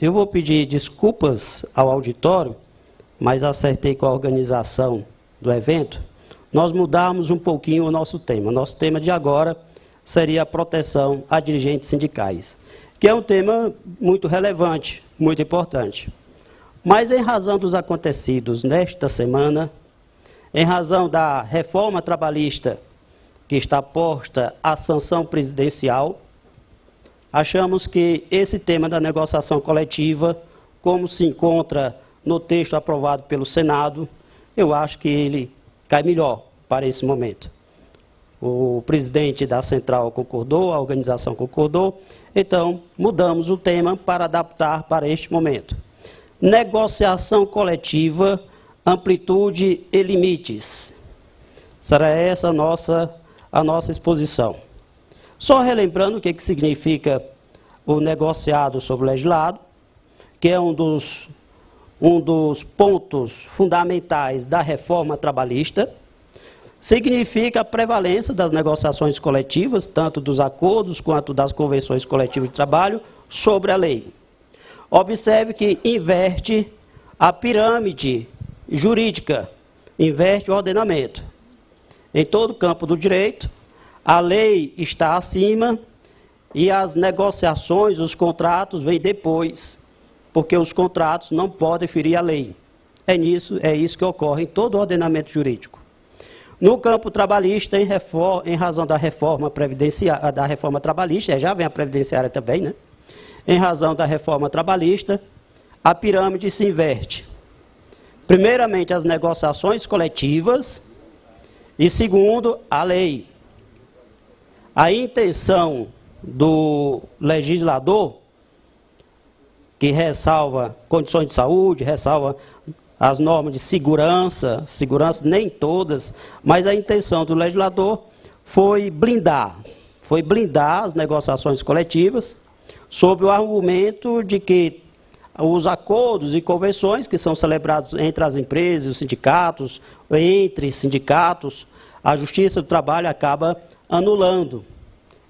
Eu vou pedir desculpas ao auditório, mas acertei com a organização do evento. Nós mudamos um pouquinho o nosso tema. Nosso tema de agora seria a proteção a dirigentes sindicais, que é um tema muito relevante, muito importante. Mas em razão dos acontecidos nesta semana, em razão da reforma trabalhista que está posta à sanção presidencial, achamos que esse tema da negociação coletiva, como se encontra no texto aprovado pelo Senado, eu acho que ele cai melhor para esse momento. O presidente da central concordou, a organização concordou, então mudamos o tema para adaptar para este momento. Negociação coletiva, amplitude e limites. Será essa a nossa exposição. Só relembrando o que significa o negociado sobre o legislado, que é um dos pontos fundamentais da reforma trabalhista. Significa a prevalência das negociações coletivas, tanto dos acordos quanto das convenções coletivas de trabalho, sobre a lei. Observe que inverte a pirâmide jurídica, inverte o ordenamento. Em todo o campo do direito, a lei está acima e as negociações, os contratos vêm depois, porque os contratos não podem ferir a lei. É isso que ocorre em todo o ordenamento jurídico. No campo trabalhista, em razão da reforma trabalhista, já vem a previdenciária também, né? Em razão da reforma trabalhista, a pirâmide se inverte. Primeiramente, as negociações coletivas e, segundo, a lei. A intenção do legislador, que ressalva condições de saúde, ressalva as normas de segurança nem todas, mas a intenção do legislador foi blindar as negociações coletivas, sob o argumento de que os acordos e convenções que são celebrados entre as empresas e os sindicatos, entre sindicatos, a Justiça do Trabalho acaba anulando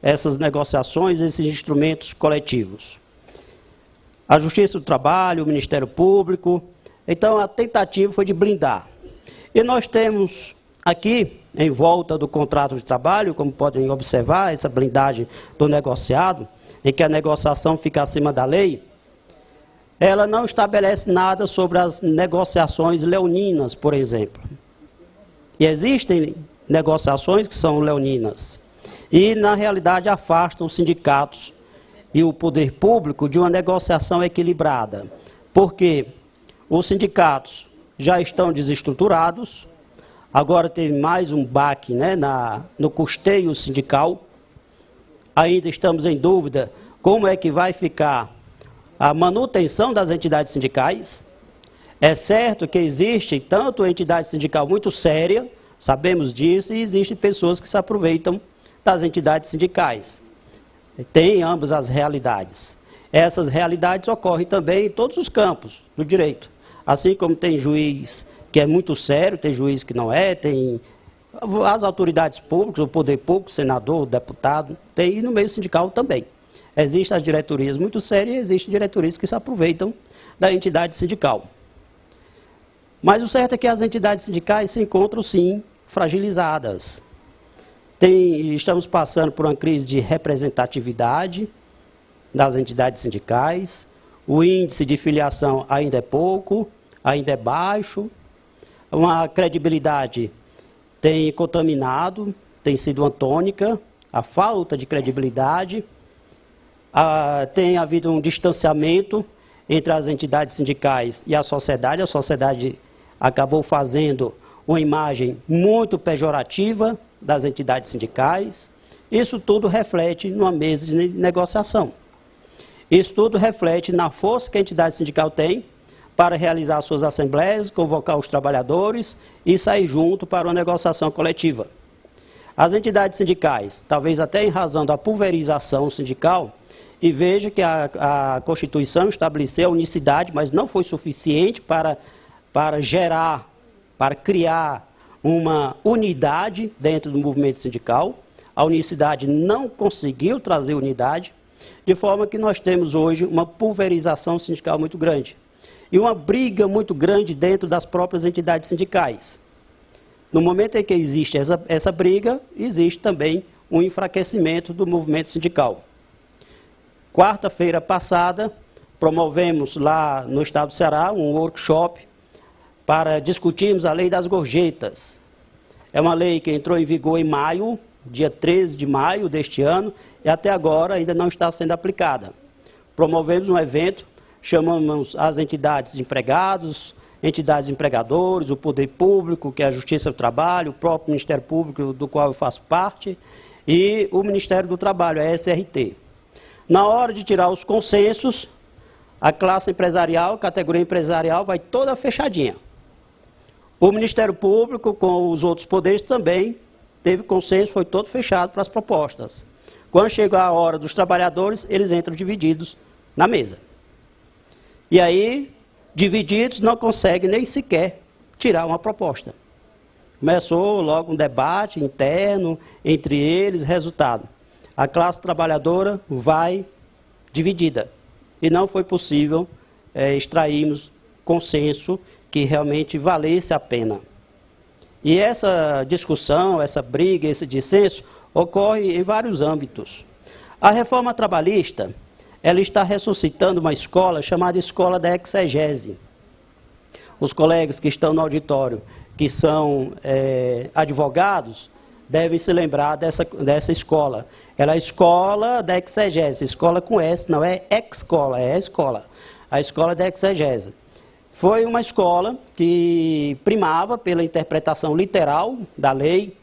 essas negociações, esses instrumentos coletivos. A Justiça do Trabalho, o Ministério Público, então a tentativa foi de blindar. E nós temos aqui, em volta do contrato de trabalho, como podem observar, essa blindagem do negociado, em que a negociação fica acima da lei, ela não estabelece nada sobre as negociações leoninas, por exemplo. E existem negociações que são leoninas. E, na realidade, afastam os sindicatos e o poder público de uma negociação equilibrada. Porque os sindicatos já estão desestruturados, agora tem mais um baque, né, no custeio sindical. Ainda estamos em dúvida como é que vai ficar a manutenção das entidades sindicais. É certo que existe tanto entidade sindical muito séria, sabemos disso, e existem pessoas que se aproveitam das entidades sindicais. Tem ambas as realidades. Essas realidades ocorrem também em todos os campos do direito. Assim como tem juiz que é muito sério, tem juiz que não é, tem as autoridades públicas, o poder público, o senador, o deputado, tem, e no meio sindical também. Existem as diretorias muito sérias e existem diretorias que se aproveitam da entidade sindical. Mas o certo é que as entidades sindicais se encontram, sim, fragilizadas. Estamos passando por uma crise de representatividade das entidades sindicais, o índice de filiação ainda é pouco, ainda é baixo, uma credibilidade tem contaminado, tem sido uma tônica, a falta de credibilidade, tem havido um distanciamento entre as entidades sindicais e a sociedade acabou fazendo uma imagem muito pejorativa das entidades sindicais. Isso tudo reflete numa mesa de negociação. Isso tudo reflete na força que a entidade sindical tem para realizar suas assembleias, convocar os trabalhadores e sair junto para uma negociação coletiva. As entidades sindicais, talvez até em razão da pulverização sindical, e veja que a Constituição estabeleceu a unicidade, mas não foi suficiente para criar uma unidade dentro do movimento sindical. A unicidade não conseguiu trazer unidade. De forma que nós temos hoje uma pulverização sindical muito grande e uma briga muito grande dentro das próprias entidades sindicais. No momento em que existe essa briga, existe também um enfraquecimento do movimento sindical. Quarta-feira passada, promovemos lá no estado do Ceará um workshop para discutirmos a lei das gorjetas. É uma lei que entrou em vigor em maio, dia 13 de maio deste ano, e até agora ainda não está sendo aplicada. Promovemos um evento, chamamos as entidades de empregados, entidades empregadores, o poder público, que é a Justiça do Trabalho, o próprio Ministério Público, do qual eu faço parte, e o Ministério do Trabalho, a SRT. Na hora de tirar os consensos, a classe empresarial, a categoria empresarial, vai toda fechadinha. O Ministério Público, com os outros poderes, também teve consenso, foi todo fechado para as propostas. Quando chega a hora dos trabalhadores, eles entram divididos na mesa. E aí, divididos, não conseguem nem sequer tirar uma proposta. Começou logo um debate interno entre eles, resultado. A classe trabalhadora vai dividida. E não foi possível extrairmos consenso que realmente valesse a pena. E essa discussão, essa briga, esse dissenso, ocorre em vários âmbitos. A reforma trabalhista, ela está ressuscitando uma escola chamada Escola da Exegese. Os colegas que estão no auditório, que são advogados, devem se lembrar dessa escola. Ela é a Escola da Exegese, escola com S, não é escola, é a escola. A Escola da Exegese. Foi uma escola que primava pela interpretação literal da lei.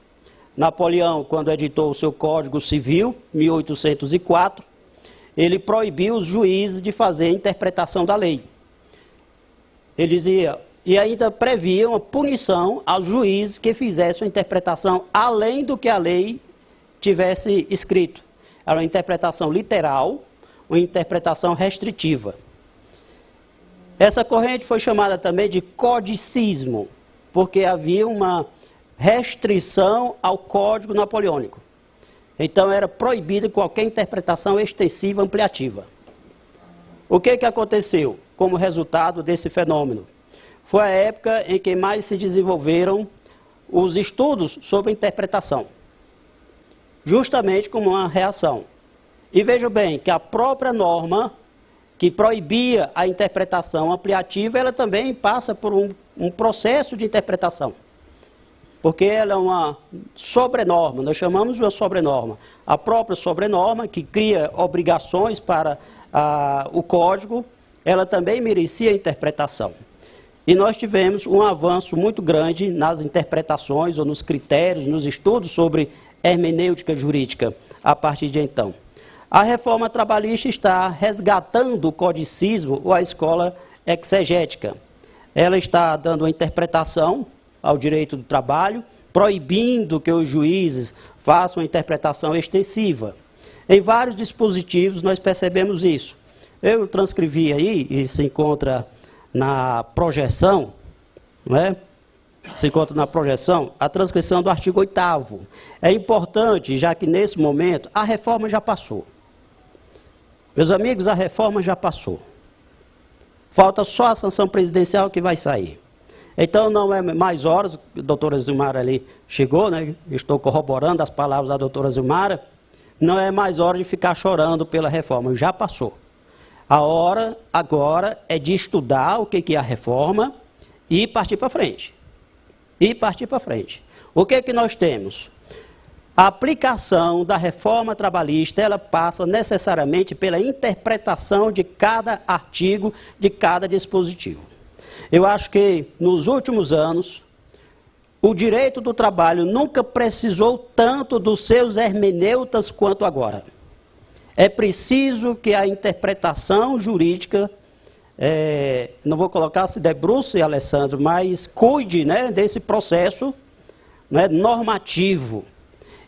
Napoleão, quando editou o seu Código Civil, 1804, ele proibiu os juízes de fazer a interpretação da lei. Ele dizia, e ainda previa uma punição aos juízes que fizessem uma interpretação além do que a lei tivesse escrito. Era uma interpretação literal, uma interpretação restritiva. Essa corrente foi chamada também de codicismo, porque havia uma restrição ao Código Napoleônico. Então era proibida qualquer interpretação extensiva, ampliativa. O que aconteceu como resultado desse fenômeno? Foi a época em que mais se desenvolveram os estudos sobre interpretação, justamente como uma reação. E vejam bem que a própria norma que proibia a interpretação ampliativa, ela também passa por um processo de interpretação. Porque ela é uma sobrenorma, nós chamamos de uma sobrenorma. A própria sobrenorma, que cria obrigações para o código, ela também merecia interpretação. E nós tivemos um avanço muito grande nas interpretações, ou nos critérios, nos estudos sobre hermenêutica jurídica, a partir de então. A reforma trabalhista está resgatando o codicismo ou a escola exegética. Ela está dando uma interpretação ao direito do trabalho, proibindo que os juízes façam uma interpretação extensiva. Em vários dispositivos nós percebemos isso. Eu transcrevi aí, e se encontra na projeção, não é? Se encontra na projeção, a transcrição do artigo 8º. É importante, já que nesse momento a reforma já passou. Meus amigos, a reforma já passou. Falta só a sanção presidencial que vai sair. Então não é mais horas, a doutora Zilmara ali chegou, né? Estou corroborando as palavras da doutora Zilmara, não é mais hora de ficar chorando pela reforma, já passou. A hora agora é de estudar o que é a reforma e partir para frente. E partir para frente. O que nós temos? A aplicação da reforma trabalhista, ela passa necessariamente pela interpretação de cada artigo, de cada dispositivo. Eu acho que, nos últimos anos, o direito do trabalho nunca precisou tanto dos seus hermeneutas quanto agora. É preciso que a interpretação jurídica, não vou colocar se debruce, Alessandro, mas cuide, né, desse processo, né, normativo.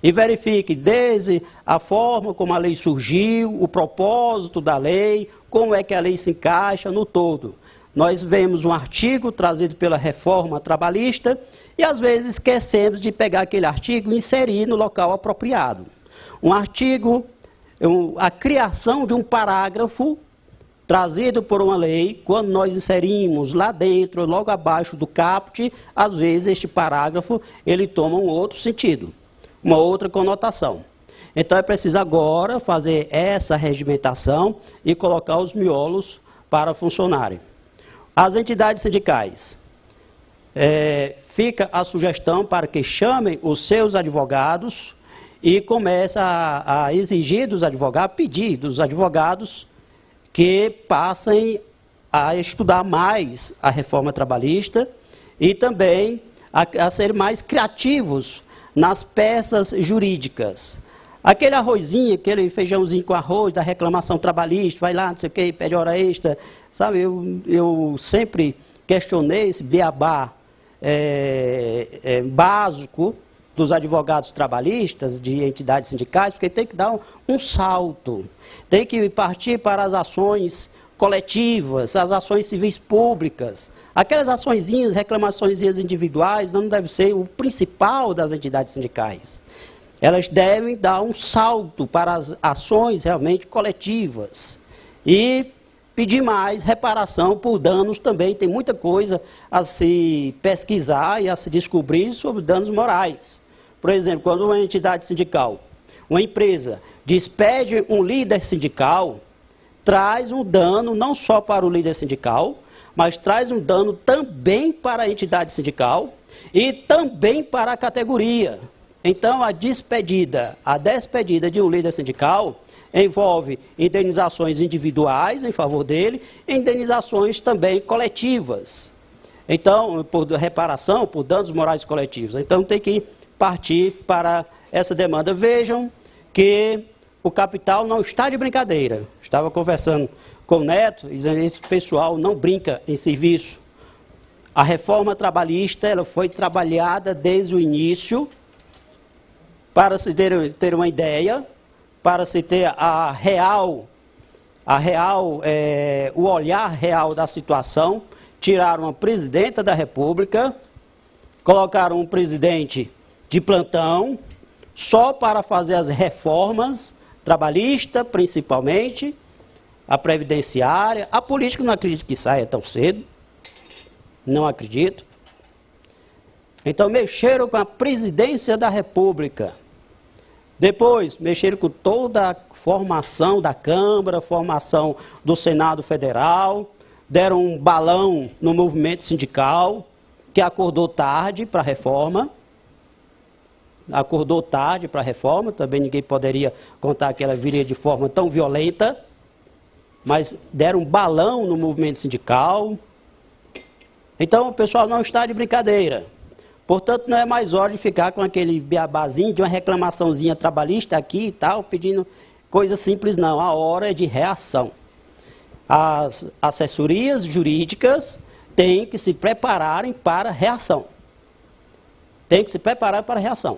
E verifique desde a forma como a lei surgiu, o propósito da lei, como é que a lei se encaixa no todo. Nós vemos um artigo trazido pela reforma trabalhista e às vezes esquecemos de pegar aquele artigo e inserir no local apropriado. Um artigo a criação de um parágrafo trazido por uma lei. Quando nós inserimos lá dentro, logo abaixo do caput, às vezes este parágrafo ele toma um outro sentido, uma outra conotação. Então é preciso agora fazer essa regimentação e colocar os miolos para funcionarem. As entidades sindicais, fica a sugestão para que chamem os seus advogados e comece a exigir dos advogados, pedir dos advogados que passem a estudar mais a reforma trabalhista e também a serem mais criativos nas peças jurídicas. Aquele arrozinho, aquele feijãozinho com arroz da reclamação trabalhista, vai lá, não sei o quê, pede hora extra, sabe? Eu sempre questionei esse beabá básico dos advogados trabalhistas, de entidades sindicais, porque tem que dar um salto, tem que partir para as ações coletivas, as ações civis públicas. Aquelas açõezinhas, reclamaçõezinhas individuais não deve ser o principal das entidades sindicais. Elas devem dar um salto para as ações realmente coletivas e pedir mais reparação por danos também. Tem muita coisa a se pesquisar e a se descobrir sobre danos morais. Por exemplo, quando uma entidade sindical, uma empresa, despede um líder sindical, traz um dano não só para o líder sindical, mas traz um dano também para a entidade sindical e também para a categoria. Então, a despedida de um líder sindical envolve indenizações individuais em favor dele e indenizações também coletivas. Então, por reparação, por danos morais coletivos. Então, tem que partir para essa demanda. Vejam que o capital não está de brincadeira. Estava conversando com o Neto, dizendo que esse pessoal não brinca em serviço. A reforma trabalhista ela foi trabalhada desde o início, para se ter uma ideia, para se ter o olhar real da situação. Tiraram a presidenta da República, colocaram um presidente de plantão, só para fazer as reformas trabalhistas, principalmente, a previdenciária. A política não acredito que saia tão cedo, não acredito. Então mexeram com a presidência da República. Depois, mexeram com toda a formação da Câmara, formação do Senado Federal, deram um balão no movimento sindical, que acordou tarde para a reforma. Acordou tarde para a reforma, também ninguém poderia contar que ela viria de forma tão violenta, mas deram um balão no movimento sindical. Então, o pessoal não está de brincadeira. Portanto, não é mais hora de ficar com aquele beabazinho de uma reclamaçãozinha trabalhista aqui e tal, pedindo coisa simples, não. A hora é de reação. As assessorias jurídicas têm que se prepararem para a reação. Tem que se preparar para a reação.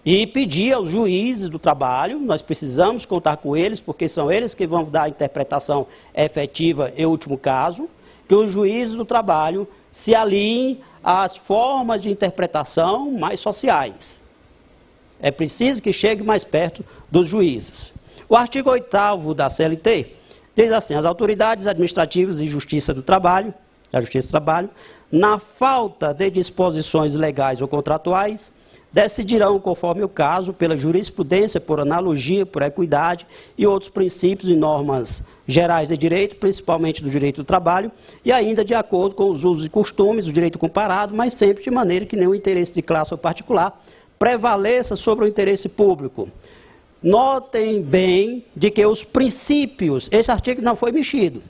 E pedir aos juízes do trabalho, nós precisamos contar com eles, porque são eles que vão dar a interpretação efetiva em último caso, que os juízes do trabalho se aliem às formas de interpretação mais sociais. É preciso que chegue mais perto dos juízes. O artigo 8º da CLT diz assim: as autoridades administrativas e Justiça do Trabalho, a Justiça do Trabalho, na falta de disposições legais ou contratuais, decidirão, conforme o caso, pela jurisprudência, por analogia, por equidade e outros princípios e normas gerais de direito, principalmente do direito do trabalho, e ainda de acordo com os usos e costumes do direito comparado, mas sempre de maneira que nenhum interesse de classe ou particular prevaleça sobre o interesse público. Notem bem de que os princípios, esse artigo não foi mexido.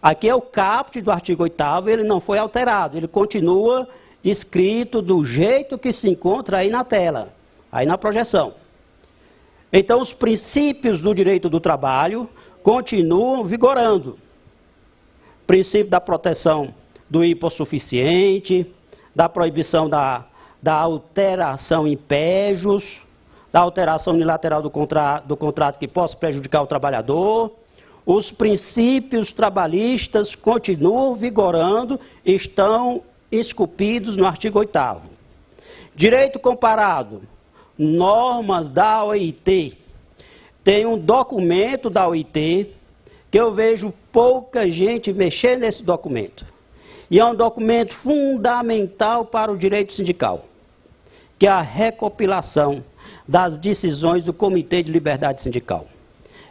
Aqui é o caput do artigo 8º, ele não foi alterado, ele continua escrito do jeito que se encontra aí na tela, aí na projeção. Então, os princípios do direito do trabalho continuam vigorando. Princípio da proteção do hipossuficiente, da proibição da alteração em péjos, da alteração unilateral do contrato que possa prejudicar o trabalhador. Os princípios trabalhistas continuam vigorando, estão esculpidos no artigo 8º. Direito comparado, normas da OIT. tem um documento da OIT que eu vejo pouca gente mexer nesse documento. E é um documento fundamental para o direito sindical, que é a recopilação das decisões do Comitê de Liberdade Sindical.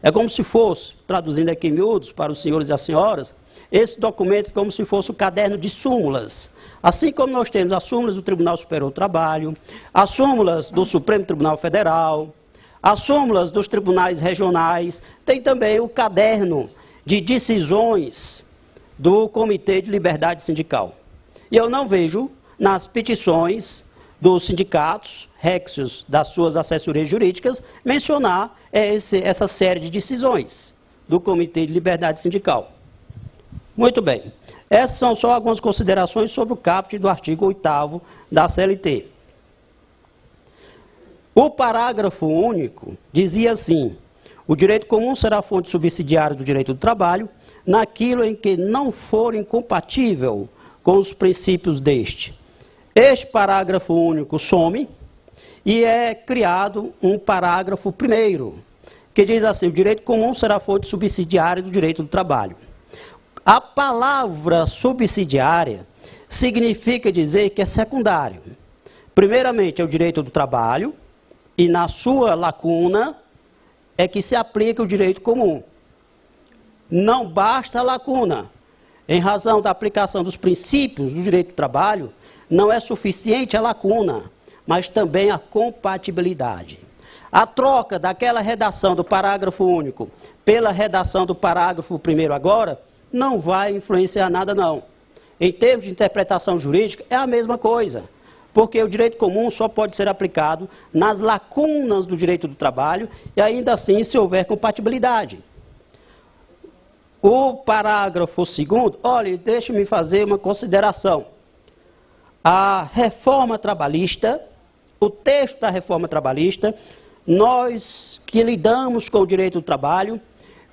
É como se fosse, traduzindo aqui em miúdos para os senhores e as senhoras, esse documento é como se fosse o caderno de súmulas. Assim como nós temos as súmulas do Tribunal Superior do Trabalho, as súmulas do Supremo Tribunal Federal, as súmulas dos tribunais regionais, tem também o caderno de decisões do Comitê de Liberdade Sindical. E eu não vejo nas petições dos sindicatos, réxios das suas assessorias jurídicas, mencionar essa série de decisões do Comitê de Liberdade Sindical. Muito bem. Essas são só algumas considerações sobre o caput do artigo 8º da CLT. O parágrafo único dizia assim: o direito comum será fonte subsidiária do direito do trabalho naquilo em que não for incompatível com os princípios deste. Este parágrafo único some e é criado um parágrafo primeiro, que diz assim: o direito comum será fonte subsidiária do direito do trabalho. A palavra subsidiária significa dizer que é secundário. Primeiramente é o direito do trabalho e na sua lacuna é que se aplica o direito comum. Não basta a lacuna. Em razão da aplicação dos princípios do direito do trabalho, não é suficiente a lacuna, mas também a compatibilidade. A troca daquela redação do parágrafo único pela redação do parágrafo primeiro agora não vai influenciar nada, não. Em termos de interpretação jurídica, é a mesma coisa, porque o direito comum só pode ser aplicado nas lacunas do direito do trabalho e ainda assim se houver compatibilidade. O parágrafo 2º, olha, deixe-me fazer uma consideração. A reforma trabalhista, o texto da reforma trabalhista, nós que lidamos com o direito do trabalho,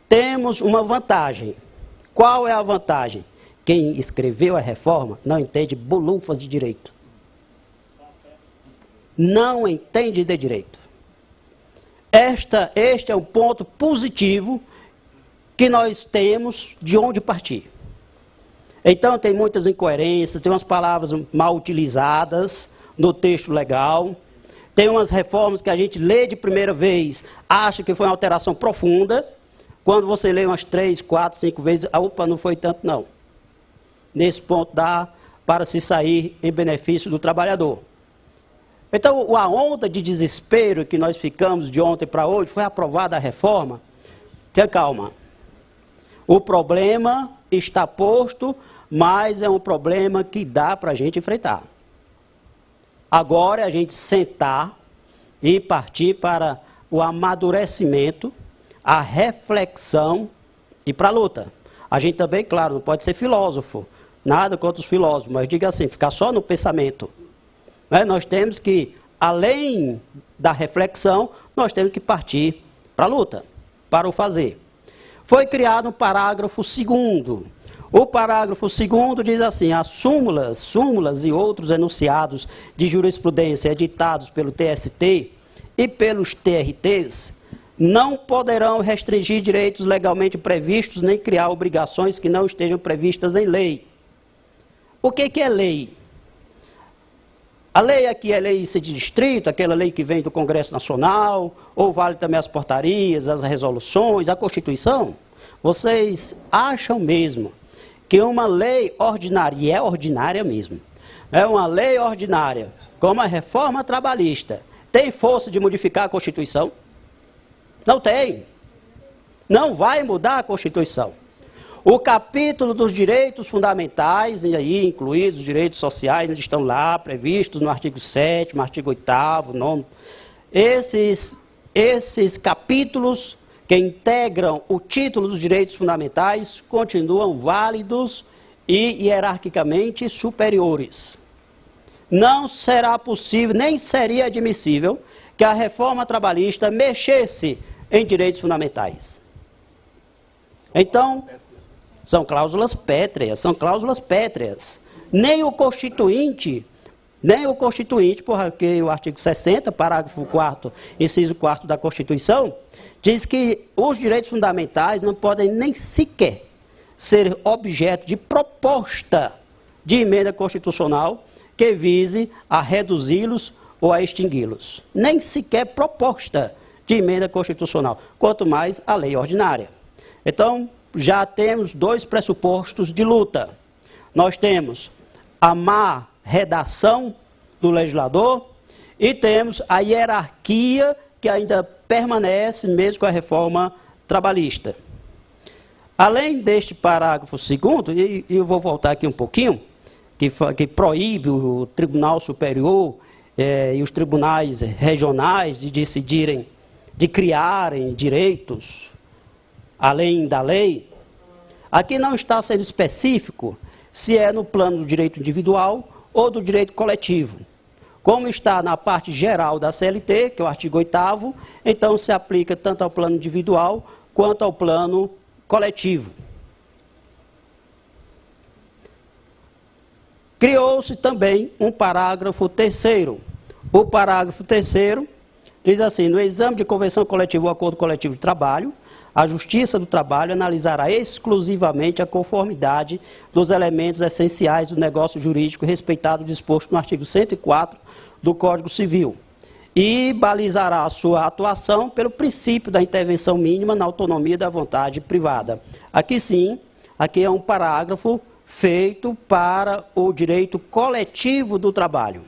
temos uma vantagem. Qual é a vantagem? Quem escreveu a reforma não entende bolufas de direito. Não entende de direito. Este é um ponto positivo que nós temos de onde partir. Então tem muitas incoerências, tem umas palavras mal utilizadas no texto legal, tem umas reformas que a gente lê de primeira vez, acha que foi uma alteração profunda, quando você lê umas 3, 4, 5 vezes, opa, não foi tanto não. Nesse ponto dá para se sair em benefício do trabalhador. Então a onda de desespero que nós ficamos de ontem para hoje, foi aprovada a reforma, tenha calma. O problema está posto, mas é um problema que dá para a gente enfrentar. Agora é a gente sentar e partir para o amadurecimento, a reflexão e para a luta. A gente também, claro, não pode ser filósofo, nada contra os filósofos, mas diga assim, ficar só no pensamento. Nós temos que, além da reflexão, nós temos que partir para a luta, para o fazer. Foi criado um parágrafo 2º. O parágrafo 2º diz assim: as súmulas e outros enunciados de jurisprudência editados pelo TST e pelos TRTs não poderão restringir direitos legalmente previstos nem criar obrigações que não estejam previstas em lei. O que é lei? A lei aqui é lei de distrito, aquela lei que vem do Congresso Nacional, ou vale também as portarias, as resoluções, a Constituição? Vocês acham mesmo que uma lei ordinária, e é ordinária mesmo, é uma lei ordinária, como a reforma trabalhista, tem força de modificar a Constituição? Não tem. Não vai mudar a Constituição. O capítulo dos direitos fundamentais, e aí incluídos os direitos sociais, eles estão lá previstos no artigo 7º, artigo 8º, 9º. Esses capítulos que integram o título dos direitos fundamentais continuam válidos e hierarquicamente superiores. Não será possível, nem seria admissível, que a reforma trabalhista mexesse em direitos fundamentais. Então, são cláusulas pétreas, Nem o Constituinte nem o Constituinte, porque o artigo 60, parágrafo 4º, inciso 4º da Constituição, diz que os direitos fundamentais não podem nem sequer ser objeto de proposta de emenda constitucional que vise a reduzi-los ou a extingui-los. Nem sequer proposta de emenda constitucional, quanto mais a lei ordinária. Então, já temos dois pressupostos de luta. Nós temos a má redação do legislador e temos a hierarquia que ainda permanece mesmo com a reforma trabalhista. Além deste parágrafo 2º, e eu vou voltar aqui um pouquinho, que proíbe o Tribunal Superior e os tribunais regionais de decidirem, de criarem direitos além da lei, aqui não está sendo específico se é no plano do direito individual ou do direito coletivo. Como está na parte geral da CLT, que é o artigo 8º, então se aplica tanto ao plano individual quanto ao plano coletivo. Criou-se também um parágrafo 3º. O parágrafo 3º diz assim: no exame de convenção coletiva ou acordo coletivo de trabalho, a Justiça do Trabalho analisará exclusivamente a conformidade dos elementos essenciais do negócio jurídico respeitado o disposto no artigo 104 do Código Civil e balizará a sua atuação pelo princípio da intervenção mínima na autonomia da vontade privada. Aqui sim, aqui é um parágrafo feito para o direito coletivo do trabalho.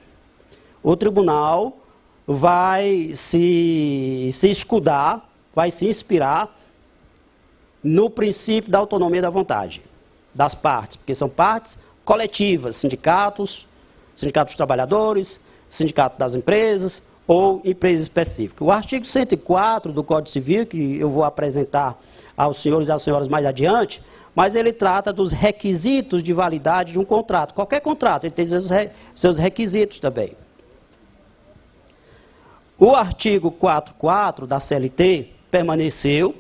O tribunal vai se escudar, vai se inspirar no princípio da autonomia da vontade das partes, porque são partes coletivas, sindicatos dos trabalhadores, sindicato das empresas ou empresa específica. O artigo 104 do Código Civil, que eu vou apresentar aos senhores e às senhoras mais adiante, mas ele trata dos requisitos de validade de um contrato. Qualquer contrato, ele tem seus requisitos também. O artigo 4.4 da CLT permaneceu.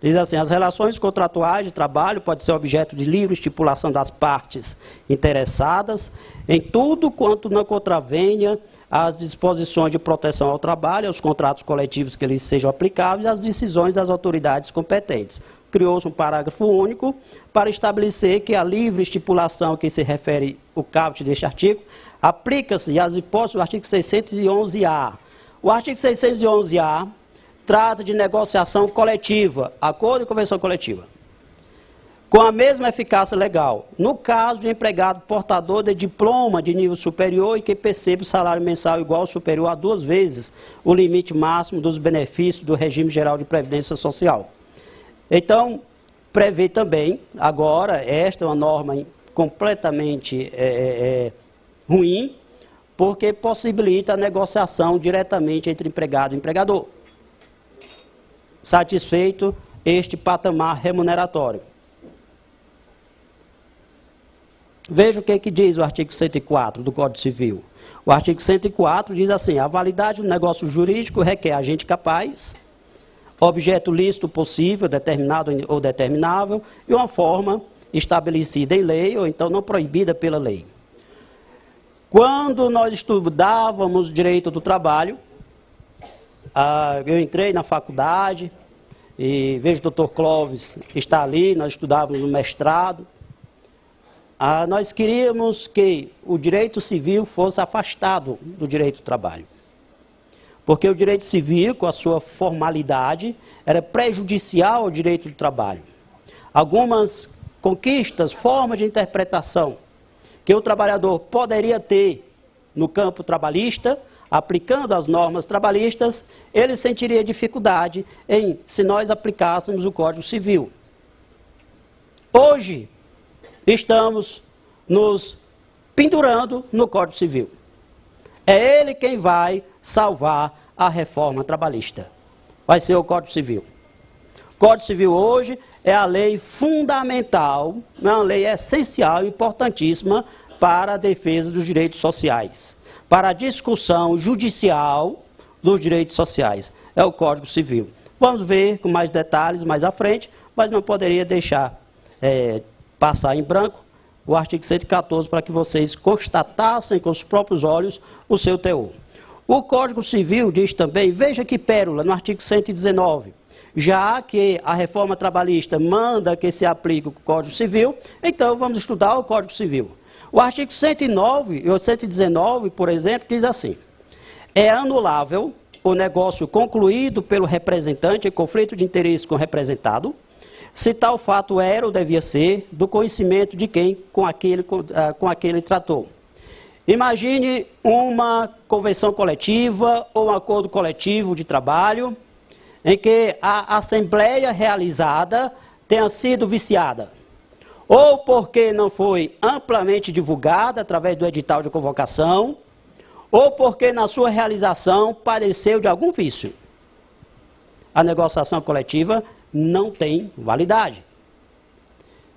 Diz assim: as relações contratuais de trabalho podem ser objeto de livre estipulação das partes interessadas em tudo quanto não contravenha às disposições de proteção ao trabalho, aos contratos coletivos que eles sejam aplicáveis e às decisões das autoridades competentes. Criou-se um parágrafo único para estabelecer que a livre estipulação que se refere o caput deste artigo aplica-se às hipóteses do artigo 611-A. O artigo 611-A trata de negociação coletiva, acordo e convenção coletiva, com a mesma eficácia legal, no caso de empregado portador de diploma de nível superior e que percebe o salário mensal igual ou superior a 2 vezes o limite máximo dos benefícios do regime geral de previdência social. Então, prevê também, agora, esta é uma norma completamente ruim, porque possibilita a negociação diretamente entre empregado e empregador, satisfeito este patamar remuneratório. Veja o que diz o artigo 104 do Código Civil. O artigo 104 diz assim: a validade do negócio jurídico requer agente capaz, objeto lícito possível, determinado ou determinável, e uma forma estabelecida em lei, ou então não proibida pela lei. Quando nós estudávamos direito do trabalho, eu entrei na faculdade e vejo o doutor Clóvis está ali, nós estudávamos no mestrado. Nós queríamos que o direito civil fosse afastado do direito do trabalho. Porque o direito civil, com a sua formalidade, era prejudicial ao direito do trabalho. Algumas conquistas, formas de interpretação que o trabalhador poderia ter no campo trabalhista, aplicando as normas trabalhistas, ele sentiria dificuldade se nós aplicássemos o Código Civil. Hoje, estamos nos pendurando no Código Civil. É ele quem vai salvar a reforma trabalhista. Vai ser o Código Civil. O Código Civil hoje é a lei fundamental, é uma lei essencial, importantíssima para a defesa dos direitos sociais, para a discussão judicial dos direitos sociais. É o Código Civil. Vamos ver com mais detalhes mais à frente, mas não poderia deixar passar em branco o artigo 114 para que vocês constatassem com os próprios olhos o seu teor. O Código Civil diz também, veja que pérola, no artigo 119, já que a reforma trabalhista manda que se aplique o Código Civil, então vamos estudar o Código Civil. O artigo 109 e 119, por exemplo, diz assim: é anulável o negócio concluído pelo representante em conflito de interesse com o representado, se tal fato era ou devia ser do conhecimento de quem com aquele tratou. Imagine uma convenção coletiva ou um acordo coletivo de trabalho em que a assembleia realizada tenha sido viciada, ou porque não foi amplamente divulgada através do edital de convocação, ou porque na sua realização padeceu de algum vício. A negociação coletiva não tem validade.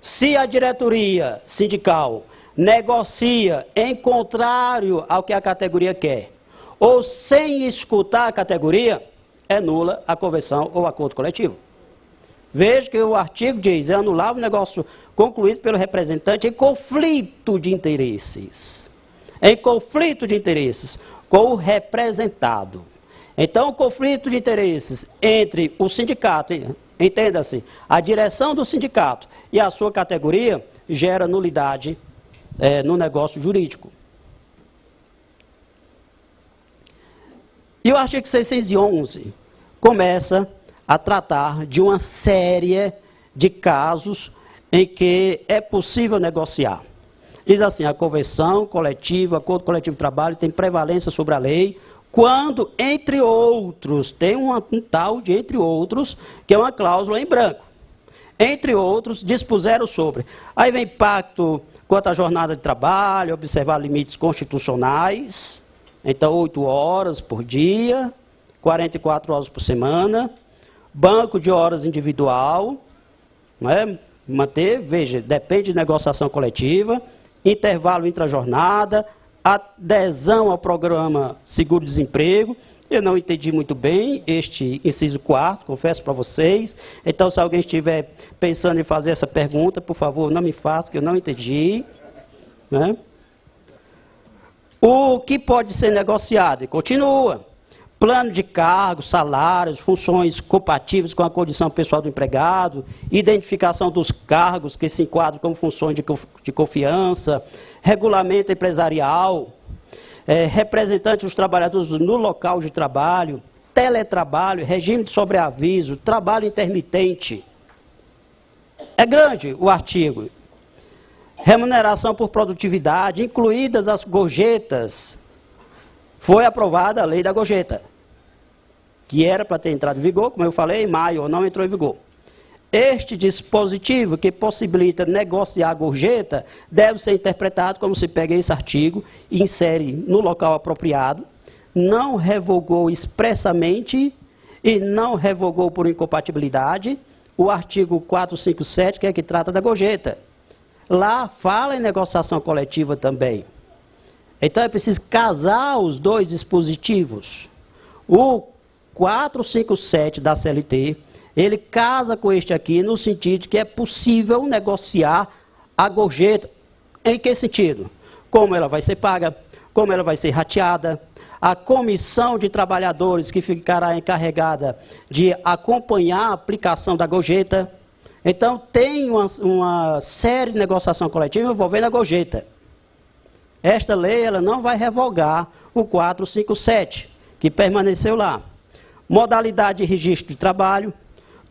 Se a diretoria sindical negocia em contrário ao que a categoria quer, ou sem escutar a categoria, é nula a convenção ou acordo coletivo. Veja que o artigo diz, é anulável o negócio concluído pelo representante em conflito de interesses. Em conflito de interesses com o representado. Então, o conflito de interesses entre o sindicato, entenda-se, a direção do sindicato e a sua categoria, gera nulidade no negócio jurídico. E o artigo 611 começa a tratar de uma série de casos em que é possível negociar. Diz assim, a convenção coletiva, acordo coletivo de trabalho tem prevalência sobre a lei, quando, entre outros, tem um tal de entre outros, que é uma cláusula em branco. Entre outros, dispuseram sobre. Aí vem pacto quanto à jornada de trabalho, observar limites constitucionais, então 8 horas por dia, 44 horas por semana, banco de horas individual, não é? Manter, veja, depende de negociação coletiva, intervalo intrajornada, adesão ao programa seguro-desemprego. Eu não entendi muito bem este inciso 4º, confesso para vocês. Então, se alguém estiver pensando em fazer essa pergunta, por favor, não me faça, que eu não entendi. Né? O que pode ser negociado? E continua. Plano de cargos, salários, funções compatíveis com a condição pessoal do empregado, identificação dos cargos que se enquadram como funções de confiança, regulamento empresarial, representante dos trabalhadores no local de trabalho, teletrabalho, regime de sobreaviso, trabalho intermitente. É grande o artigo. Remuneração por produtividade, incluídas as gorjetas. Foi aprovada a lei da gorjeta, que era para ter entrado em vigor, como eu falei, em maio, não entrou em vigor. Este dispositivo que possibilita negociar a gorjeta deve ser interpretado como se pega esse artigo e insere no local apropriado, não revogou expressamente e não revogou por incompatibilidade o artigo 457, que é que trata da gorjeta. Lá fala em negociação coletiva também. Então é preciso casar os dois dispositivos. O 457 da CLT, ele casa com este aqui no sentido de que é possível negociar a gorjeta. Em que sentido? Como ela vai ser paga, como ela vai ser rateada, a comissão de trabalhadores que ficará encarregada de acompanhar a aplicação da gorjeta. Então tem uma série de negociação coletiva envolvendo a gorjeta. Esta lei ela não vai revogar o 457, que permaneceu lá. Modalidade de registro de trabalho,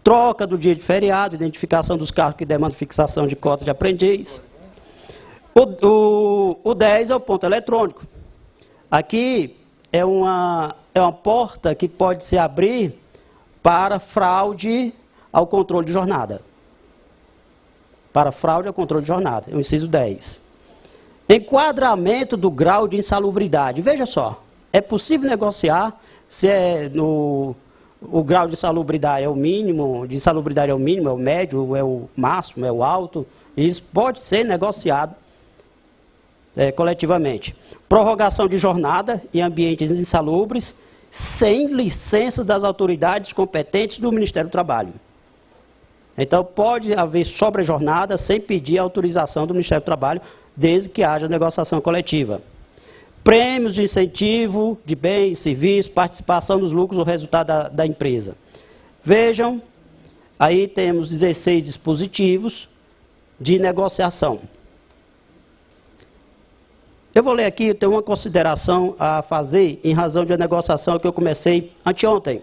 troca do dia de feriado, identificação dos cargos que demandam fixação de cota de aprendiz. O 10 é o ponto eletrônico. Aqui é uma porta que pode se abrir para fraude ao controle de jornada. Para fraude ao controle de jornada, é o inciso 10. Enquadramento do grau de insalubridade. Veja só, é possível negociar se o grau de insalubridade é o mínimo, de insalubridade é o mínimo, é o médio, é o máximo, é o alto. Isso pode ser negociado coletivamente. Prorrogação de jornada em ambientes insalubres, sem licença das autoridades competentes do Ministério do Trabalho. Então, pode haver sobrejornada sem pedir autorização do Ministério do Trabalho, desde que haja negociação coletiva. Prêmios de incentivo de bens, serviços, participação nos lucros ou resultado da empresa. Vejam, aí temos 16 dispositivos de negociação. Eu vou ler aqui, eu tenho uma consideração a fazer em razão de uma negociação que eu comecei anteontem.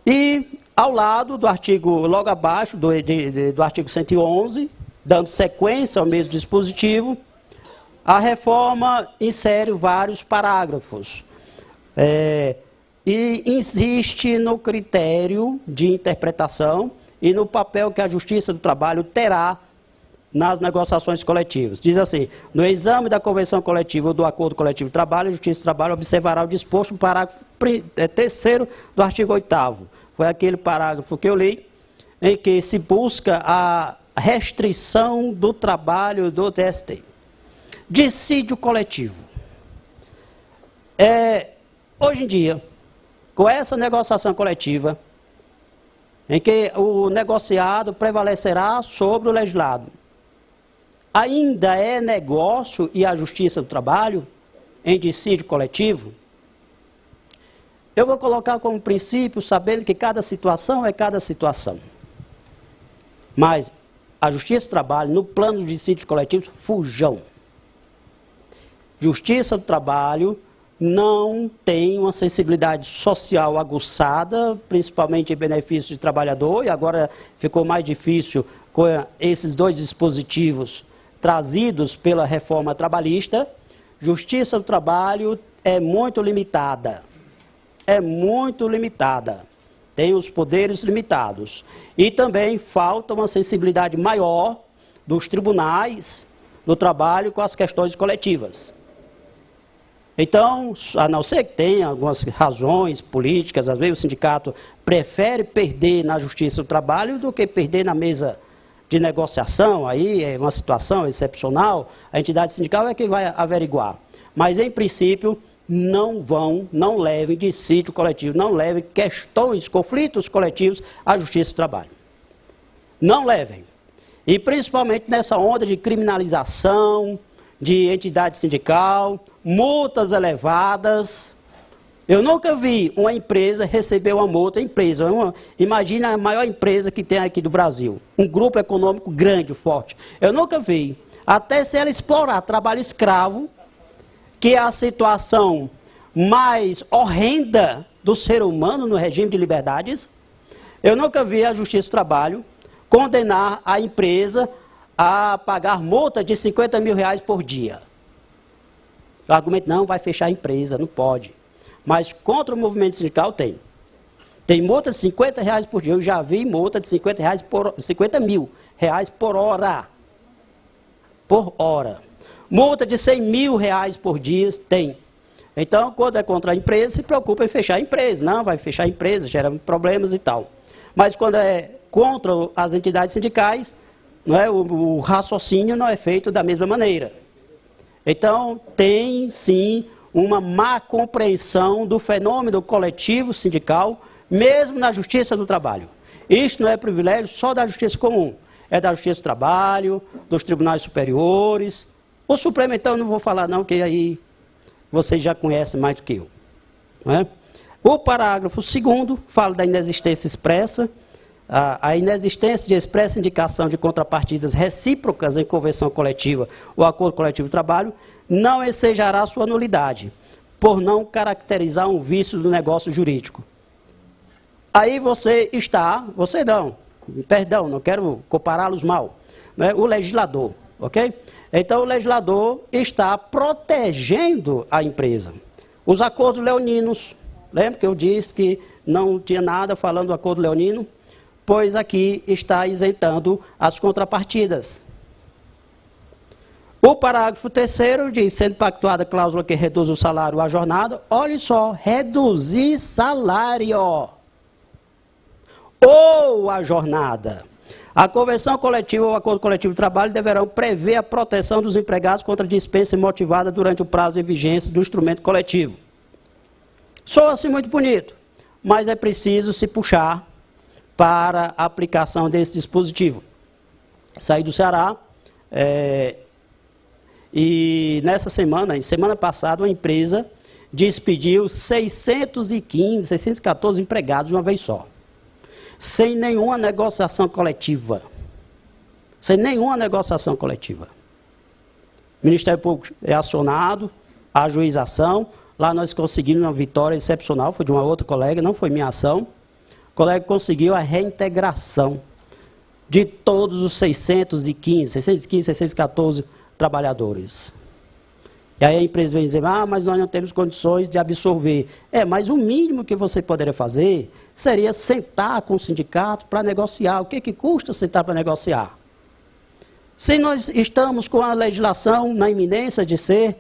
E ao lado do artigo, logo abaixo do artigo 111, dando sequência ao mesmo dispositivo, a reforma insere vários parágrafos e insiste no critério de interpretação e no papel que a Justiça do Trabalho terá nas negociações coletivas. Diz assim: no exame da convenção coletiva ou do acordo coletivo de trabalho, a Justiça do Trabalho observará o disposto no parágrafo 3º do artigo 8º. Foi aquele parágrafo que eu li, em que se busca a restrição do trabalho do TST. Dissídio coletivo. Hoje em dia, com essa negociação coletiva, em que o negociado prevalecerá sobre o legislado, ainda é negócio e a Justiça do Trabalho em dissídio coletivo? Eu vou colocar como princípio, sabendo que cada situação é cada situação. Mas a Justiça do Trabalho, no plano de dissídios coletivos, fujam. Justiça do Trabalho não tem uma sensibilidade social aguçada, principalmente em benefício de trabalhador, e agora ficou mais difícil com esses dois dispositivos trazidos pela reforma trabalhista. Justiça do Trabalho é muito limitada. É muito limitada. Tem os poderes limitados. E também falta uma sensibilidade maior dos tribunais do trabalho com as questões coletivas. Então, a não ser que tenha algumas razões políticas, às vezes o sindicato prefere perder na Justiça do Trabalho do que perder na mesa de negociação, aí é uma situação excepcional, a entidade sindical é que vai averiguar. Mas, em princípio, não levem dissídio coletivo, não levem questões, conflitos coletivos à Justiça do Trabalho. Não levem. E principalmente nessa onda de criminalização de entidade sindical, multas elevadas. Eu nunca vi uma empresa receber uma multa. Imagina a maior empresa que tem aqui do Brasil, um grupo econômico grande, forte. Eu nunca vi, até se ela explorar trabalho escravo, que é a situação mais horrenda do ser humano no regime de liberdades, eu nunca vi a Justiça do Trabalho condenar a empresa a pagar multa de R$50 mil por dia. O argumento, não, vai fechar a empresa, não pode. Mas contra o movimento sindical tem. Tem multa de R$50 por dia. Eu já vi multa de R$50 mil por hora. Por hora. Multa de R$100 mil por dia tem. Então, quando é contra a empresa, se preocupa em fechar a empresa. Não, vai fechar a empresa, gera problemas e tal. Mas quando é contra as entidades sindicais, não é, o raciocínio não é feito da mesma maneira. Então, tem sim uma má compreensão do fenômeno coletivo sindical, mesmo na Justiça do Trabalho. Isto não é privilégio só da Justiça Comum, é da Justiça do Trabalho, dos tribunais superiores. O Supremo, então, não vou falar não, que aí vocês já conhecem mais do que eu. Não é? O parágrafo 2º fala da inexistência expressa. A inexistência de expressa indicação de contrapartidas recíprocas em convenção coletiva ou acordo coletivo de trabalho não ensejará sua nulidade, por não caracterizar um vício do negócio jurídico. Aí não quero compará-los mal, né? O legislador, ok? Então o legislador está protegendo a empresa. Os acordos leoninos, lembra que eu disse que não tinha nada falando do acordo leonino? Pois aqui está isentando as contrapartidas. O parágrafo 3º diz, sendo pactuada a cláusula que reduz o salário ou a jornada, olhe só, reduzir salário ou a jornada. A convenção coletiva ou o acordo coletivo de trabalho deverão prever a proteção dos empregados contra dispensa imotivada durante o prazo de vigência do instrumento coletivo. Soa assim muito bonito, mas é preciso se puxar para a aplicação desse dispositivo. Saí do Ceará, e nessa semana passada, uma empresa despediu 614 empregados de uma vez só, sem nenhuma negociação coletiva. Sem nenhuma negociação coletiva. O Ministério Público é acionado, a ajuização, lá nós conseguimos uma vitória excepcional, foi de uma outra colega, não foi minha ação. O colega conseguiu a reintegração de todos os 614 trabalhadores. E aí a empresa vem dizer, mas nós não temos condições de absorver. Mas o mínimo que você poderia fazer seria sentar com o sindicato para negociar. O que custa sentar para negociar? Se nós estamos com a legislação na iminência de ser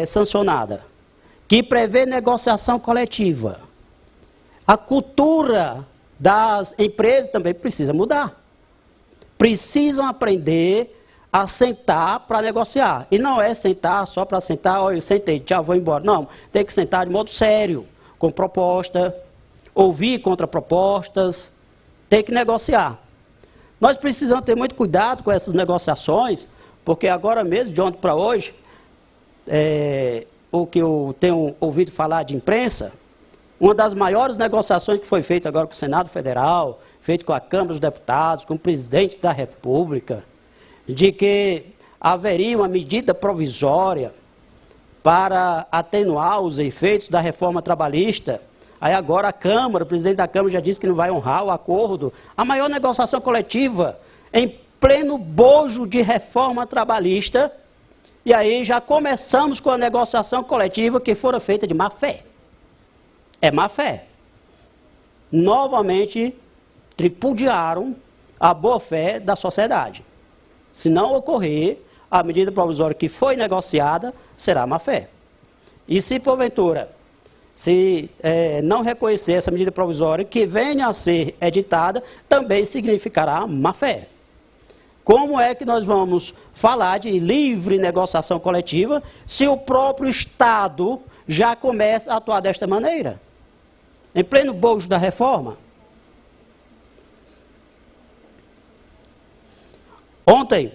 sancionada, que prevê negociação coletiva, a cultura das empresas também precisa mudar. Precisam aprender a sentar para negociar. E não é sentar só para sentar, eu sentei, tchau, vou embora. Não, tem que sentar de modo sério, com proposta, ouvir contrapropostas, tem que negociar. Nós precisamos ter muito cuidado com essas negociações, porque agora mesmo, de ontem para hoje, o que eu tenho ouvido falar de imprensa, uma das maiores negociações que foi feita agora com o Senado Federal, feito com a Câmara dos Deputados, com o Presidente da República, de que haveria uma medida provisória para atenuar os efeitos da reforma trabalhista. Aí agora a Câmara, o presidente da Câmara já disse que não vai honrar o acordo. A maior negociação coletiva em pleno bojo de reforma trabalhista. E aí já começamos com a negociação coletiva que fora feita de má fé. É má fé. Novamente tripudiaram a boa fé da sociedade. Se não ocorrer, a medida provisória que foi negociada será má fé. E se porventura, não reconhecer essa medida provisória que venha a ser editada, também significará má fé. Como é que nós vamos falar de livre negociação coletiva se o próprio Estado já começa a atuar desta maneira? Em pleno bojo da reforma. Ontem,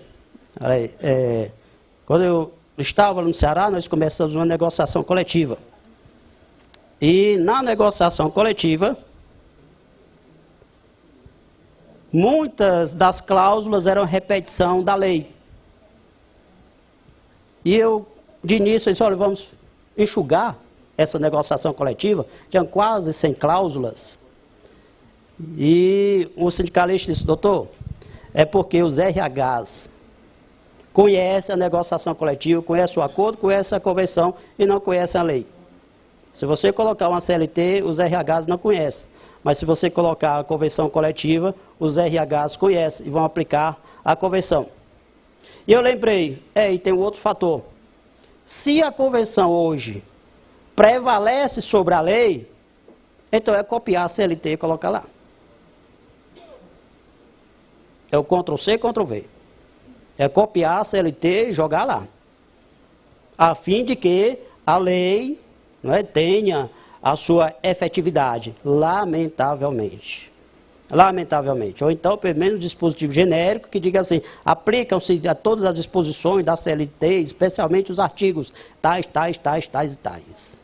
quando eu estava no Ceará, nós começamos uma negociação coletiva. E na negociação coletiva, muitas das cláusulas eram repetição da lei. E eu, de início, disse, olha, vamos enxugar essa negociação coletiva, tinham quase 100 cláusulas. E o sindicalista disse, doutor, é porque os RHs conhecem a negociação coletiva, conhecem o acordo, conhecem a convenção e não conhecem a lei. Se você colocar uma CLT, os RHs não conhecem. Mas se você colocar a convenção coletiva, os RHs conhecem e vão aplicar a convenção. E eu lembrei, e tem um outro fator. Se a convenção hoje prevalece sobre a lei, então é copiar a CLT e colocar lá. É o Ctrl+C, Ctrl+V. É copiar a CLT e jogar lá. A fim de que a lei tenha a sua efetividade. Lamentavelmente. Lamentavelmente. Ou então, pelo menos, um dispositivo genérico que diga assim, aplicam-se a todas as disposições da CLT, especialmente os artigos tais e tais.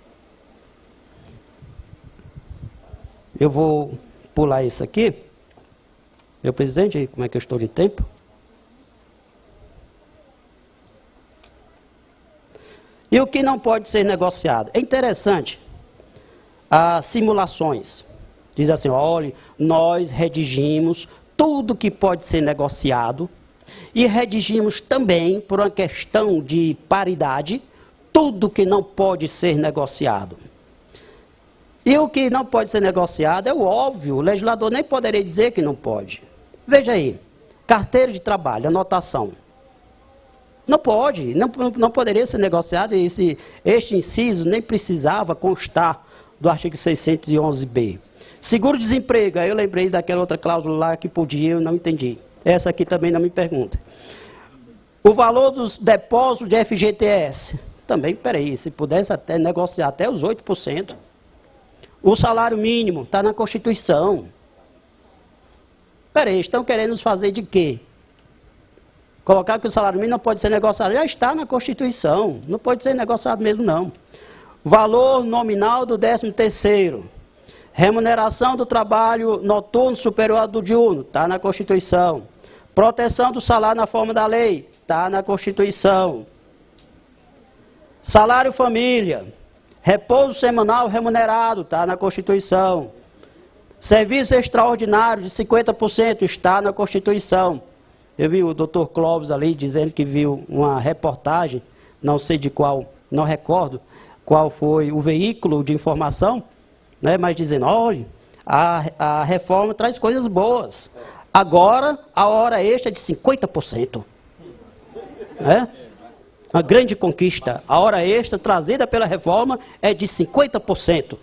Eu vou pular isso aqui. Meu presidente, como é que eu estou de tempo? E o que não pode ser negociado? É interessante, as simulações. Diz assim, olha, nós redigimos tudo que pode ser negociado e redigimos também, por uma questão de paridade, tudo que não pode ser negociado. E o que não pode ser negociado é o óbvio, o legislador nem poderia dizer que não pode. Veja aí, carteira de trabalho, anotação. Não pode, não poderia ser negociado, e este inciso nem precisava constar do artigo 611b. Seguro-desemprego, aí eu lembrei daquela outra cláusula lá que podia, eu não entendi. Essa aqui também não me pergunta. O valor dos depósitos de FGTS, também, peraí, se pudesse até negociar até os 8%. O salário mínimo está na Constituição. Peraí, estão querendo nos fazer de quê? Colocar que o salário mínimo não pode ser negociado. Já está na Constituição. Não pode ser negociado mesmo, não. Valor nominal do 13º. Remuneração do trabalho noturno superior ao do diurno. Está na Constituição. Proteção do salário na forma da lei. Está na Constituição. Salário família. Repouso semanal remunerado. Está na Constituição. Serviço extraordinário de 50%. Está na Constituição. Eu vi o doutor Clóvis ali dizendo que viu uma reportagem, não sei de qual, não recordo qual foi o veículo de informação, né, mas dizendo, olha, a reforma traz coisas boas. Agora, a hora extra é de 50%. Né? Uma grande conquista. A hora extra trazida pela reforma é de 50%.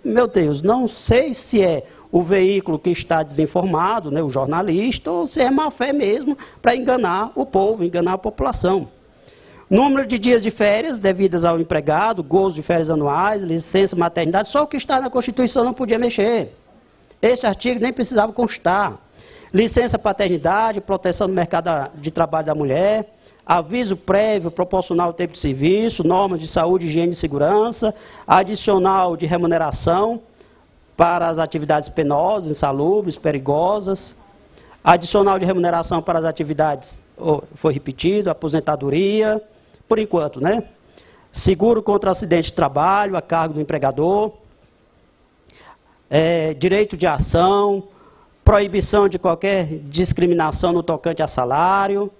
Meu Deus, não sei se é o veículo que está desinformado, né, o jornalista, ou se é má fé mesmo, para enganar o povo, enganar a população. Número de dias de férias devidas ao empregado, gozo de férias anuais, licença maternidade, só o que está na Constituição não podia mexer. Esse artigo nem precisava constar. Licença paternidade, proteção do mercado de trabalho da mulher, aviso prévio proporcional ao tempo de serviço, normas de saúde, higiene e segurança, adicional de remuneração para as atividades penosas, insalubres, perigosas, adicional de remuneração para as atividades, foi repetido, aposentadoria, por enquanto, né? Seguro contra acidente de trabalho, a cargo do empregador, direito de ação, proibição de qualquer discriminação no tocante a salário,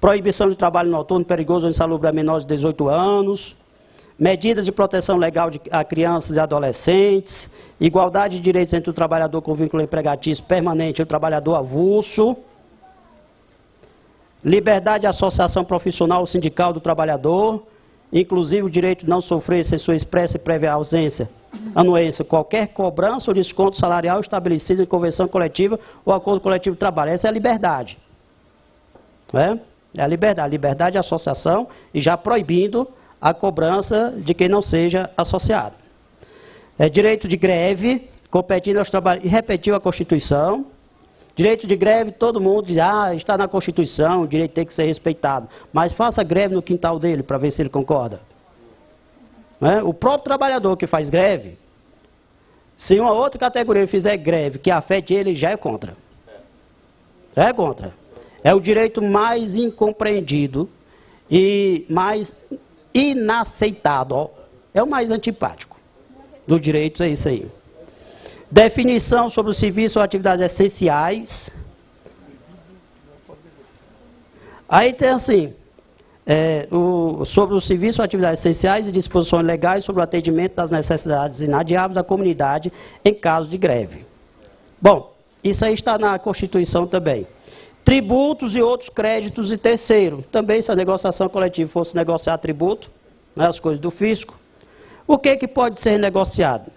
proibição de trabalho noturno, perigoso ou insalubre a menores de 18 anos, medidas de proteção legal a crianças e adolescentes, igualdade de direitos entre o trabalhador com vínculo empregatício permanente e o trabalhador avulso, liberdade de associação profissional ou sindical do trabalhador, inclusive o direito de não sofrer, sem sua expressa e prévia anuência, qualquer cobrança ou desconto salarial estabelecido em convenção coletiva ou acordo coletivo de trabalho. Essa é a liberdade. Não é? É a liberdade de associação e já proibindo a cobrança de quem não seja associado. Direito de greve, competindo aos trabalhadores, e repetiu a Constituição. Direito de greve, todo mundo diz, está na Constituição, o direito tem que ser respeitado. Mas faça greve no quintal dele, para ver se ele concorda. O próprio trabalhador que faz greve, se uma outra categoria fizer greve que afete ele, já é contra. Já é contra. É o direito mais incompreendido e mais inaceitado. É o mais antipático do direito, é isso aí. Definição sobre o serviço ou atividades essenciais. Aí tem assim, sobre o serviço ou atividades essenciais e disposições legais sobre o atendimento das necessidades inadiáveis da comunidade em caso de greve. Bom, isso aí está na Constituição também. Tributos e outros créditos e terceiro. Também se a negociação coletiva fosse negociar tributo, né, as coisas do fisco. O que pode ser negociado?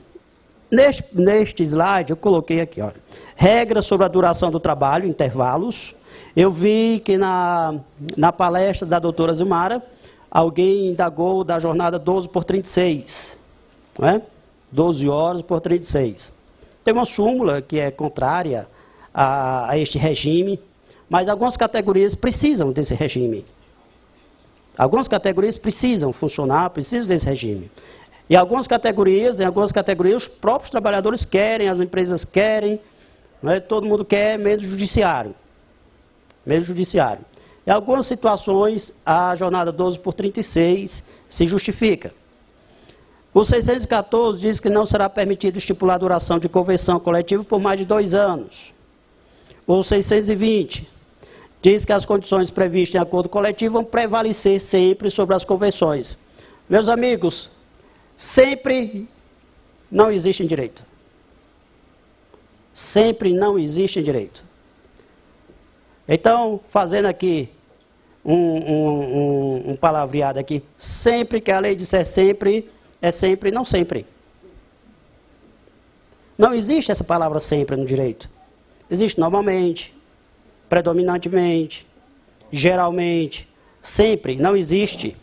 Neste slide eu coloquei aqui, olha, regras sobre a duração do trabalho, intervalos. Eu vi que na palestra da doutora Zilmara, alguém indagou da jornada 12 por 36, não é? 12 horas por 36. Tem uma súmula que é contrária a este regime, mas algumas categorias precisam desse regime. Algumas categorias precisam funcionar, precisam desse regime. Em algumas categorias, os próprios trabalhadores querem, as empresas querem, não é? Todo mundo quer, menos o judiciário. Menos o judiciário. Em algumas situações, a jornada 12 por 36 se justifica. O 614 diz que não será permitido estipular a duração de convenção coletiva por mais de 2 anos. O 620 diz que as condições previstas em acordo coletivo vão prevalecer sempre sobre as convenções. Meus amigos, sempre não existe direito. Sempre não existe direito. Então, fazendo aqui um palavreado aqui, sempre que a lei disser sempre, é sempre, não sempre. Não existe essa palavra sempre no direito. Existe normalmente, predominantemente, geralmente, sempre, não existe.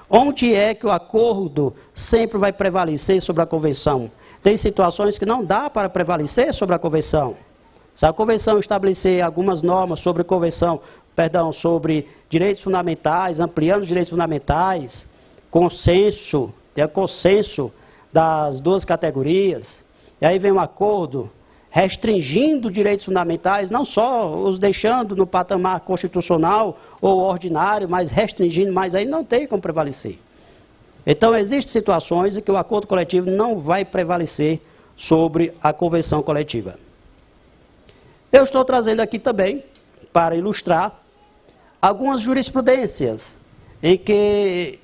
Onde é que o acordo sempre vai prevalecer sobre a convenção? Tem situações que não dá para prevalecer sobre a convenção. Se a convenção estabelecer algumas normas sobre sobre direitos fundamentais, ampliando os direitos fundamentais, ter consenso das duas categorias, e aí vem um acordo restringindo direitos fundamentais, não só os deixando no patamar constitucional ou ordinário, mas restringindo, mas aí não tem como prevalecer. Então, existem situações em que o acordo coletivo não vai prevalecer sobre a convenção coletiva. Eu estou trazendo aqui também, para ilustrar, algumas jurisprudências em que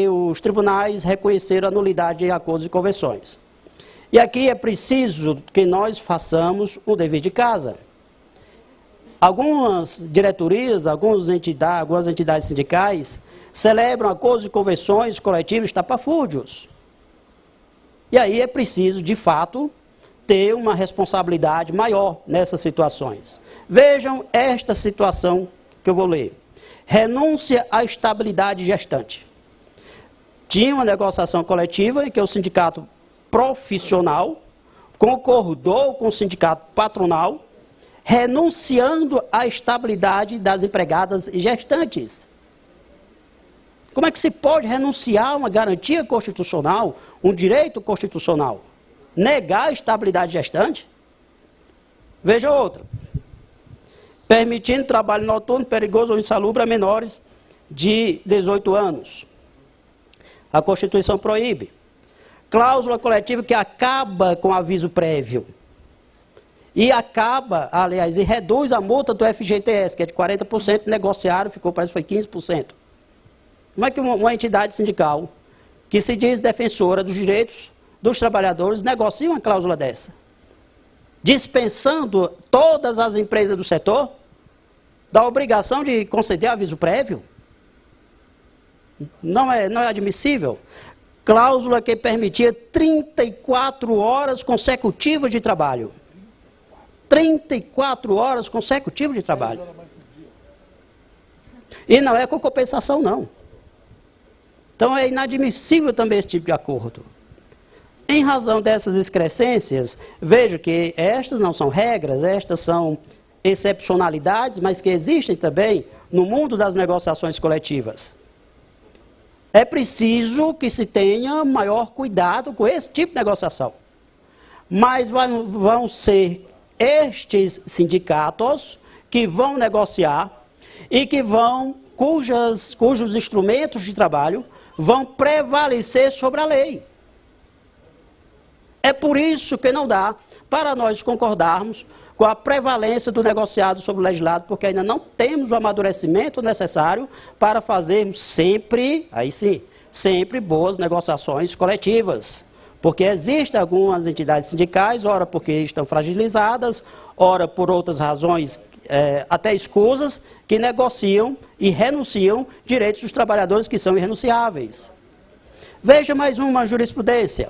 os tribunais reconheceram a nulidade de acordos e convenções. E aqui é preciso que nós façamos o dever de casa. Algumas diretorias, algumas entidades sindicais celebram acordos e convenções coletivas estapafúrdios. E aí é preciso, de fato, ter uma responsabilidade maior nessas situações. Vejam esta situação que eu vou ler. Renúncia à estabilidade gestante. Tinha uma negociação coletiva em que o sindicato profissional concordou com o sindicato patronal, renunciando à estabilidade das empregadas e gestantes. Como é que se pode renunciar a uma garantia constitucional, um direito constitucional? Negar a estabilidade gestante? Veja outra. Permitindo trabalho noturno, perigoso ou insalubre a menores de 18 anos. A Constituição proíbe. Cláusula coletiva que acaba com aviso prévio. E e reduz a multa do FGTS, que é de 40%, negociaram, parece que foi 15%. Como é que uma entidade sindical, que se diz defensora dos direitos dos trabalhadores, negocia uma cláusula dessa? Dispensando todas as empresas do setor da obrigação de conceder aviso prévio? Não é admissível. Cláusula que permitia 34 horas consecutivas de trabalho. 34 horas consecutivas de trabalho. E não é com compensação, não. Então é inadmissível também esse tipo de acordo. Em razão dessas excrescências, vejo que estas não são regras, estas são excepcionalidades, mas que existem também no mundo das negociações coletivas. É preciso que se tenha maior cuidado com esse tipo de negociação. Mas vão ser estes sindicatos que vão negociar e cujos instrumentos de trabalho vão prevalecer sobre a lei. É por isso que não dá para nós concordarmos com a prevalência do negociado sobre o legislado, porque ainda não temos o amadurecimento necessário para fazermos sempre boas negociações coletivas. Porque existem algumas entidades sindicais, ora porque estão fragilizadas, ora por outras razões até escusas, que negociam e renunciam direitos dos trabalhadores que são irrenunciáveis. Veja mais uma jurisprudência.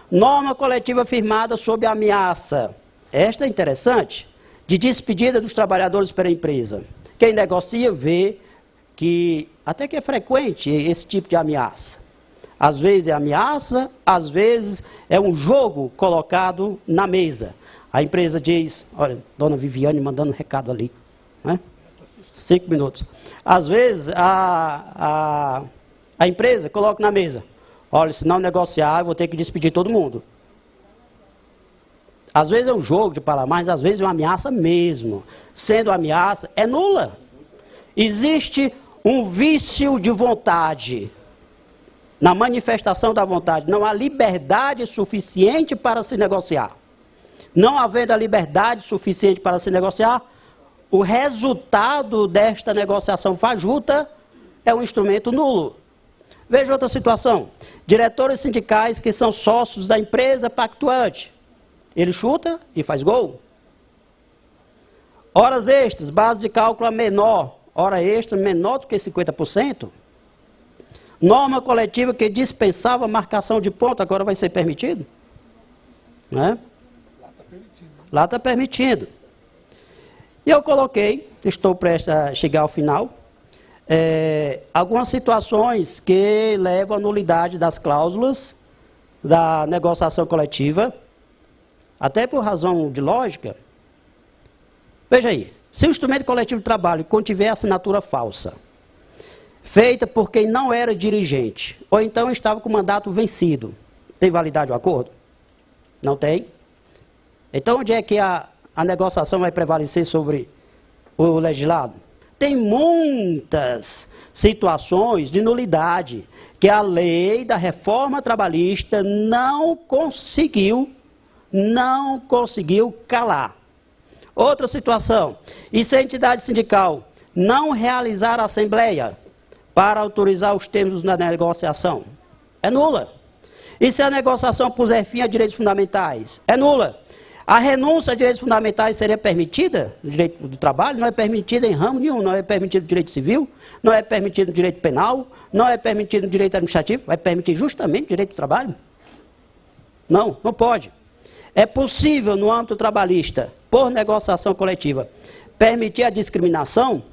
Norma coletiva firmada sob ameaça. Esta é interessante, de despedida dos trabalhadores pela empresa. Quem negocia vê que até que é frequente esse tipo de ameaça. Às vezes é ameaça, às vezes é um jogo colocado na mesa. A empresa diz, olha, dona Viviane mandando um recado ali, né? 5 minutos. Às vezes a empresa coloca na mesa, olha, se não negociar, eu vou ter que despedir todo mundo. Às vezes é um jogo de palavras, mas às vezes é uma ameaça mesmo. Sendo ameaça, é nula. Existe um vício de vontade. Na manifestação da vontade, não há liberdade suficiente para se negociar. Não havendo a liberdade suficiente para se negociar, o resultado desta negociação fajuta é um instrumento nulo. Veja outra situação. Diretores sindicais que são sócios da empresa pactuante. Ele chuta e faz gol. Horas extras, base de cálculo menor. Hora extra menor do que 50%. Norma coletiva que dispensava marcação de ponto, agora vai ser permitido? Né? Lá está permitindo. E eu coloquei, estou prestes a chegar ao final, algumas situações que levam à nulidade das cláusulas da negociação coletiva, até por razão de lógica. Veja aí, se o instrumento coletivo de trabalho contiver assinatura falsa, feita por quem não era dirigente, ou então estava com o mandato vencido, tem validade o acordo? Não tem. Então, onde é que a negociação vai prevalecer sobre o legislado? Tem muitas situações de nulidade que a lei da reforma trabalhista não conseguiu calar. Outra situação, e se a entidade sindical não realizar a assembleia para autorizar os termos da negociação, é nula. E se a negociação puser fim a direitos fundamentais, é nula. A renúncia a direitos fundamentais seria permitida no direito do trabalho? Não é permitida em ramo nenhum, não é permitido no direito civil, não é permitido no direito penal, não é permitido no direito administrativo, vai permitir justamente no direito do trabalho? Não, não pode. É possível, no âmbito trabalhista, por negociação coletiva, permitir a discriminação,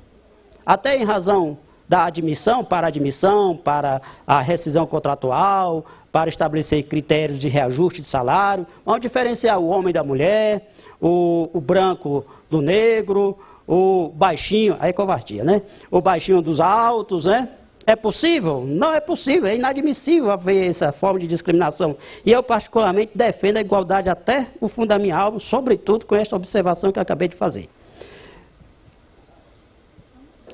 até em razão da admissão, para a rescisão contratual, para estabelecer critérios de reajuste de salário, vamos diferenciar o homem da mulher, o branco do negro, o baixinho, aí é covardia, né? O baixinho dos altos, né? É possível? Não é possível, é inadmissível haver essa forma de discriminação. E eu, particularmente, defendo a igualdade até o fundo da minha alma, sobretudo com esta observação que eu acabei de fazer.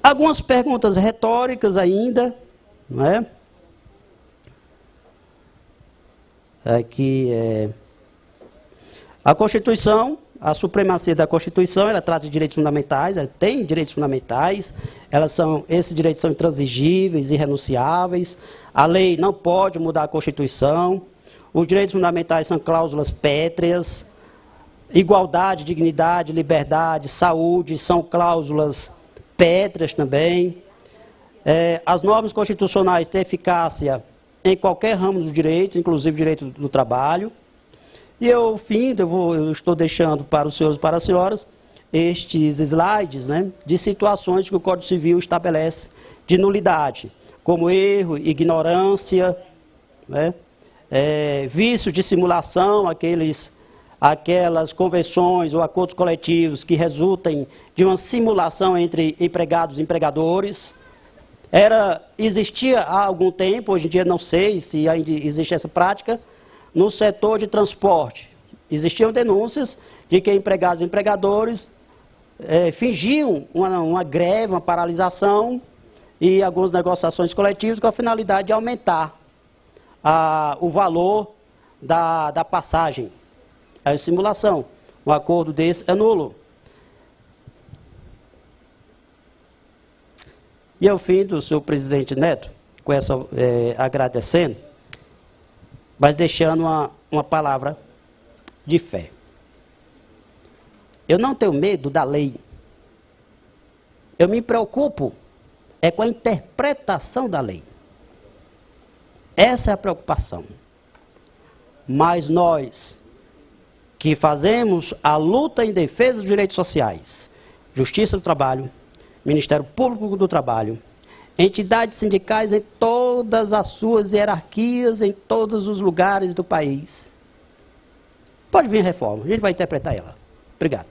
Algumas perguntas retóricas ainda, não é? Aqui a Constituição, a supremacia da Constituição, ela trata de direitos fundamentais, ela tem direitos fundamentais, esses direitos são intransigíveis, irrenunciáveis, a lei não pode mudar a Constituição, os direitos fundamentais são cláusulas pétreas, igualdade, dignidade, liberdade, saúde, são cláusulas pétreas também. As normas constitucionais têm eficácia em qualquer ramo do direito, inclusive direito do trabalho. E eu estou deixando para os senhores e para as senhoras estes slides, né, de situações que o Código Civil estabelece de nulidade, como erro, ignorância, né, vício de simulação, aquelas convenções ou acordos coletivos que resultem de uma simulação entre empregados e empregadores. Existia há algum tempo, hoje em dia não sei se ainda existe essa prática, no setor de transporte. Existiam denúncias de que empregados e empregadores fingiam uma greve, uma paralisação e algumas negociações coletivas com a finalidade de aumentar o valor da passagem. A simulação. Um acordo desse é nulo. E ao fim do senhor presidente Neto, com essa, agradecendo, mas deixando uma palavra de fé. Eu não tenho medo da lei. Eu me preocupo com a interpretação da lei. Essa é a preocupação. Mas nós, que fazemos a luta em defesa dos direitos sociais, Justiça do Trabalho, Ministério Público do Trabalho, entidades sindicais em todas as suas hierarquias, em todos os lugares do país. Pode vir a reforma, a gente vai interpretar ela. Obrigado.